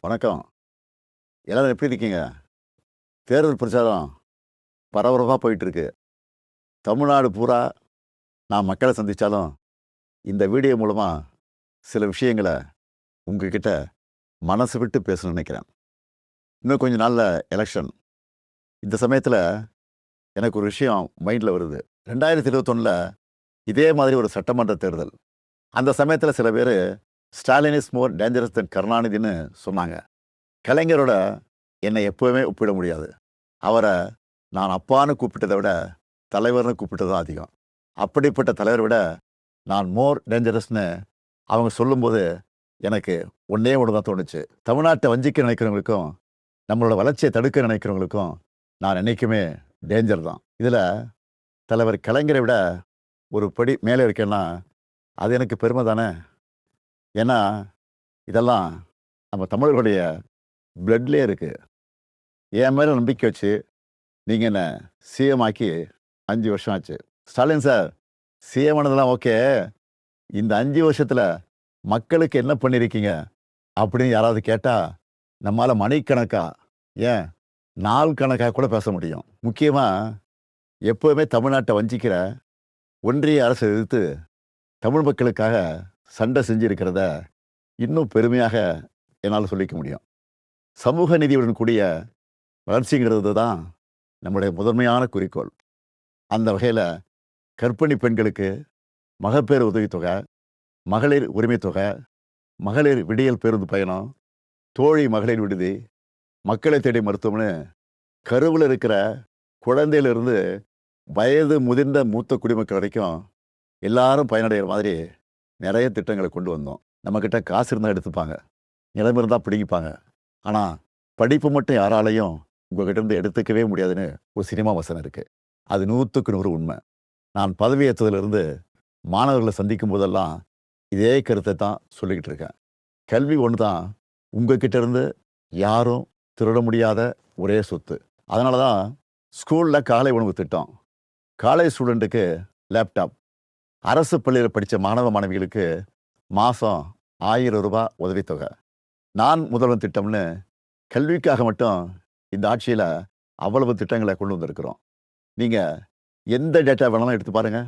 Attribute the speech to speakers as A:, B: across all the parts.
A: வணக்கம். எல்லாரும் எப்படி இருக்கீங்க? தேர்தல் பிரச்சாரம் பரபரப்பா போயிட்டுருக்கு. தமிழ்நாடு பூரா நான் மக்கள சந்திச்சாலும், இந்த வீடியோ மூலமா சில விஷயங்கள உங்ககிட்ட மனசு விட்டு பேசணும்னு நெனைக்கிறேன். இன்னும் கொஞ்ச நாள்ல எலக்ஷன். இந்த சமயத்துல எனக்கு ஒரு விஷயம் மைண்ட்ல வருது. 2021ல இதே மாதிரி ஒரு சட்டமன்ற தேர்தல். அந்த சமயத்துல சில பேரு ஸ்டாலின் இஸ் மோர் டேஞ்சரஸ் தென் கருணாநிதின்னு சொன்னாங்க. கலைஞரோட என்னை எப்பவுமே ஒப்பிட முடியாது. அவர நான் அப்பான்னு கூப்பிட்டத விட, தலைவர்ன்னு கூப்பிட்டது தான் அதிகம். அப்படிப்பட்ட தலைவர விட, நான் மோர் டேஞ்சரஸ்ன்னு அவங்க சொல்லும்போது, எனக்கு ஒண்ணே ஒண்ணு தான் தோணுச்சு. தமிழ்நாட்ட வஞ்சிக்க நினைக்கிறவங்களுக்கும், நம்மளோட வளர்ச்சிய தடுக்க நினைக்கிறவங்களுக்கும், நான் என்னைக்குமே டேஞ்சர் தான். இதுல தலைவர் கலைஞரை விட ஒரு படி மேலே இருக்கேன்னா, அது எனக்கு பெருமை தானே! ஏன்னா, இதெல்லாம் நம்ம தமிழர்களுடைய பிளட்லயே இருக்கு. என் மேல நம்பிக்கை வச்சு, நீங்க என்ன சிஎம் ஆக்கி 5 வருஷம் ஆச்சு. ஸ்டாலின் சார், சிஎம் ஆனதெல்லாம் ஓகே. இந்த 5 வருஷத்துல மக்களுக்கு என்ன பண்ணியிருக்கீங்க? அப்படின்னு யாராவது கேட்டா, நம்மால மணிக்கணக்கா, ஏன் நாள் கணக்கா கூட பேச முடியும். முக்கியமா, எப்பவுமே தமிழ்நாட்ட வஞ்சிக்கிற ஒன்றிய அரசை எதிர்த்து தமிழ் மக்களுக்காக சண்டை செஞ்சிருக்கிறத இன்னும் பெருமையாக என்னால சொல்லிக்க முடியும். சமூக நீதியுடன் கூடிய வளர்ச்சிங்கிறது தான் நம்முடைய முதன்மையான குறிக்கோள். அந்த வகையில கர்ப்பிணி பெண்களுக்கு மகப்பேறு உதவித்தொகை, மகளிர் உரிமைத் தொகை, மகளிர் விடியல் பேருந்து பயணம், தோழி மகளிர் விடுதி, மக்களை தேடி மருத்துவம்னு கருவுல இருக்கிற குழந்தையிலிருந்து வயது முதிர்ந்த மூத்த குடிமக்கள் வரைக்கும் எல்லாரும் பயனடைகிற மாதிரி நிறைய திட்டங்களை கொண்டு வந்தோம். நம்மக்கிட்ட காசு இருந்தால் எடுத்துப்பாங்க, நிலம் இருந்தால் பிடிங்கிப்பாங்க. ஆனால் படிப்பு மட்டும் யாராலையும் உங்ககிட்ட இருந்து எடுத்துக்கவே முடியாதுன்னு ஒரு சினிமா வசனம் இருக்கு. அது 100க்கு 100 உண்மை. நான் பதவியேற்றதிலிருந்து மாணவர்களை சந்திக்கும் போதெல்லாம் இதே கருத்தை தான் சொல்லிக்கிட்டு இருக்கேன். கல்வி ஒன்று தான் உங்ககிட்ட இருந்து யாரும் திருட முடியாத ஒரே சொத்து. அதனால தான் ஸ்கூலில் காலை உணவு திட்டம், காலேஜ் ஸ்டூடெண்ட்டுக்கு லேப்டாப், அரசு பள்ளியில் படித்த மாணவ மாணவிகளுக்கு மாதம் 1000 ரூபாய் உதவித்தொகை, நான் முதல்வன் திட்டம்னு கல்விக்காக மட்டும் இந்த ஆட்சியில் அவ்வளவு திட்டங்களை கொண்டு வந்திருக்கிறோம். நீங்கள் எந்த டேட்டா வேணாலும் எடுத்து பாருங்க.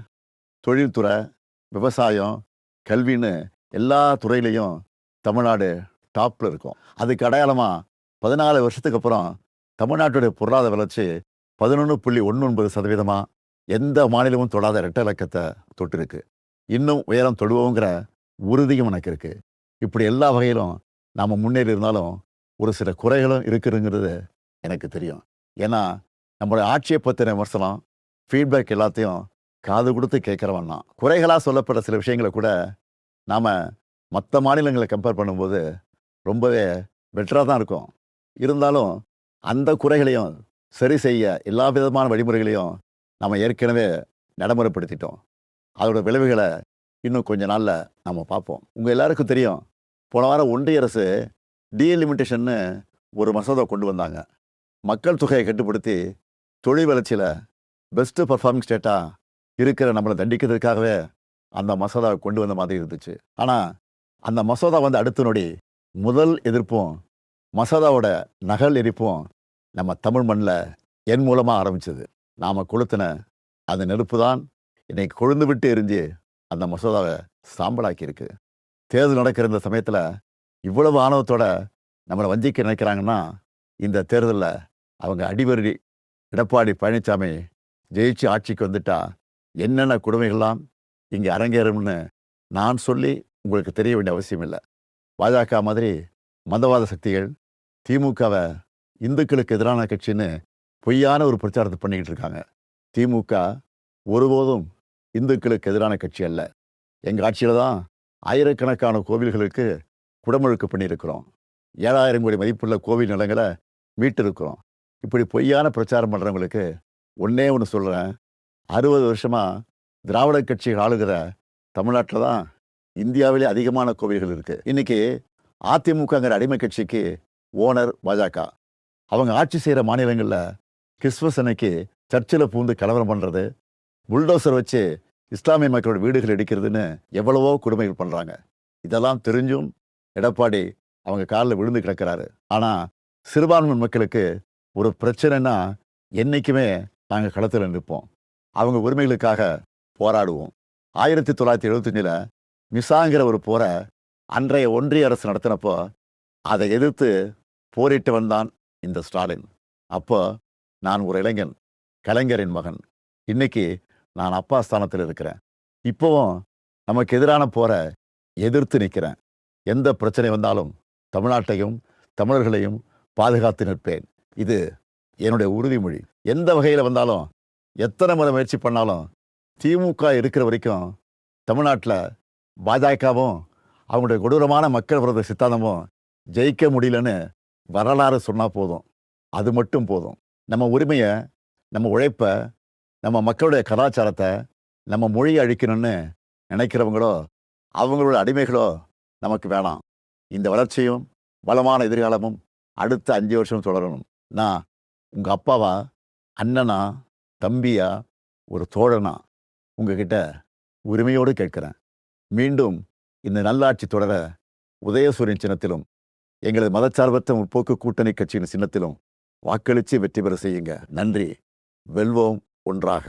A: தொழில்துறை, விவசாயம், கல்வின்னு எல்லா துறையிலையும் தமிழ்நாடு டாப்பில் இருக்கும். அதுக்கு அடையாளமாக 14 வருஷத்துக்கு அப்புறம் தமிழ்நாட்டுடைய பொருளாதார வளர்ச்சி 11.19% எந்த மாநிலமும் தொடாத இரட்டை இலக்கத்தை தொட்டிருக்கு. இன்னும் உயரம் தொடுவோங்கிற உறுதியும் எனக்கு இருக்கு. இப்படி எல்லா வகையிலும் நாம் முன்னேறி இருந்தாலும் ஒரு சில குறைகளும் இருக்குதுங்கிறது எனக்கு தெரியும். ஏன்னா நம்மளுடைய ஆட்சியை பற்றின விமர்சனம், ஃபீட்பேக் எல்லாத்தையும் காது கொடுத்து கேட்குறவன் தான். குறைகளாக சொல்லப்பட்ட சில விஷயங்களை கூட நாம் மற்ற மாநிலங்களை கம்பேர் பண்ணும்போது ரொம்பவே பெட்டராக தான் இருக்கும். இருந்தாலும் அந்த குறைகளையும் சரி செய்ய எல்லா விதமான வழிமுறைகளையும் நம்ம ஏற்கனவே நடைமுறைப்படுத்திட்டோம். அதோட விளைவுகளை இன்னும் கொஞ்ச நாளில் நம்ம பார்ப்போம். உங்கள் எல்லாருக்கும் தெரியும், போன வாரம் ஒன்றிய அரசு டீலிமிட்டேஷன்னு ஒரு மசோதா கொண்டு வந்தாங்க. மக்கள் தொகையை கட்டுப்படுத்தி தொழில் வளர்ச்சியில் பெஸ்ட்டு பர்ஃபார்மிங் ஸ்டேட்டாக இருக்கிற நம்மளை தண்டிக்கிறதுக்காகவே அந்த மசோதாவை கொண்டு வந்த மாதிரி இருந்துச்சு. ஆனால் அந்த மசோதா வந்து அடுத்த நொடி முதல் எதிர்ப்பும் மசோதாவோட நகல் எரிப்பும் நம்ம தமிழ் மண்ணில் என் மூலமாக ஆரம்பிச்சது. நாம் கொளுத்தின அந்த நெருப்பு தான் இன்னைக்கு கொழுந்து விட்டு எரிஞ்சு அந்த மசோதாவை சாம்பலாக்கியிருக்கு. தேர்தல் நடக்கிற இந்த சமயத்தில் இவ்வளவு ஆணவத்தோட நம்மளை வஞ்சிக்க நினைக்கிறாங்கன்னா, இந்த தேர்தலில் அவங்க அடிவருடி எடப்பாடி பழனிசாமி ஜெயிச்சு ஆட்சிக்கு வந்துட்டா என்னென்ன கொடுமைகள்லாம் இங்கே அரங்கேறும்னு நான் சொல்லி உங்களுக்கு தெரிய வேண்டிய அவசியம் இல்லை. பாஜக மாதிரி மதவாத சக்திகள் திமுகவை இந்துக்களுக்கு எதிரான கட்சின்னு பொய்யான ஒரு பிரச்சாரத்தை பண்ணிக்கிட்டு இருக்காங்க. திமுக ஒருபோதும் இந்துக்களுக்கு எதிரான கட்சி அல்ல. எங்கள் ஆட்சியில் தான் ஆயிரக்கணக்கான கோவில்களுக்கு குடமுழுக்கு பண்ணியிருக்கிறோம். 7000 கோடி மதிப்புள்ள கோவில் நிலங்களை மீட்டிருக்கிறோம். இப்படி பொய்யான பிரச்சாரம் பண்ணுறவங்களுக்கு ஒன்றே ஒன்று சொல்கிறேன், 60 வருஷமாக திராவிட கட்சிகள் ஆளுகிற தமிழ்நாட்டில் தான் இந்தியாவிலே அதிகமான கோவில்கள் இருக்குது. இன்னைக்கு அதிமுகங்கிற அடிமை கட்சிக்கு ஓனர் பாஜக. அவங்க ஆட்சி செய்கிற மாநிலங்களில் கிறிஸ்துமஸ் அன்னைக்கு சர்ச்சில் பூந்து கலவரம் பண்ணுறது, புல்டோசர் வச்சு இஸ்லாமிய மக்களோட வீடுகள் இடிக்கிறதுன்னு எவ்வளவோ கொடுமைகள் பண்ணுறாங்க. இதெல்லாம் தெரிஞ்சும் எடப்பாடி அவங்க காலில் விழுந்து கிடக்கிறாரு. ஆனால் சிறுபான்மை மக்களுக்கு ஒரு பிரச்சனைன்னா என்றைக்குமே நாங்கள் களத்தில் நிற்போம். அவங்க உரிமைகளுக்காக போராடுவோம். 1975 மிசாங்கிற ஒரு போரை அன்றைய ஒன்றிய அரசு நடத்தினப்போ அதை எதிர்த்து போரிட்டு வந்தான் இந்த ஸ்டாலின். அப்போ நான் ஒரு இளைஞன், கலைஞரின் மகன். இன்னைக்கு நான் அப்பா ஸ்தானத்தில் இருக்கிறேன். இப்போவும் நமக்கு எதிரான போரை எதிர்த்து நிற்கிறேன். எந்த பிரச்சனை வந்தாலும் தமிழ்நாட்டையும் தமிழர்களையும் பாதுகாத்து நிற்பேன். இது என்னுடைய உறுதிமொழி. எந்த வகையில் வந்தாலும் எத்தனை முறை முயற்சி பண்ணாலும் திமுக இருக்கிற வரைக்கும் தமிழ்நாட்டில் பாஜகவும் அவங்களுடைய கொடூரமான மக்கள் விரோத சித்தாந்தமும் ஜெயிக்க முடியலன்னு வரலாறு சொன்னால் போதும். அது மட்டும் போதும். நம்ம உரிமையை, நம்ம உழைப்பை, நம்ம மக்களுடைய கலாச்சாரத்தை, நம்ம மொழியை அழிக்கணும்னு நினைக்கிறவங்களோ அவங்களோட அடிமைகளோ நமக்கு வேணாம். இந்த வளர்ச்சியும் வளமான எதிர்காலமும் அடுத்த 5 வருஷம் தொடரணும். நான் உங்கள் அப்பாவா, அண்ணனா, தம்பியா, ஒரு தோழனா உங்ககிட்ட உரிமையோடு கேட்கிறேன். மீண்டும் இந்த நல்லாட்சி தொடர உதயசூரியன் சின்னத்திலும் எங்களது மதச்சார்பற்ற முற்போக்கு கூட்டணி கட்சியின் சின்னத்திலும் வாக்களித்து வெற்றி பெற செய்யுங்க. நன்றி. வெல்வோம் ஒன்றாக.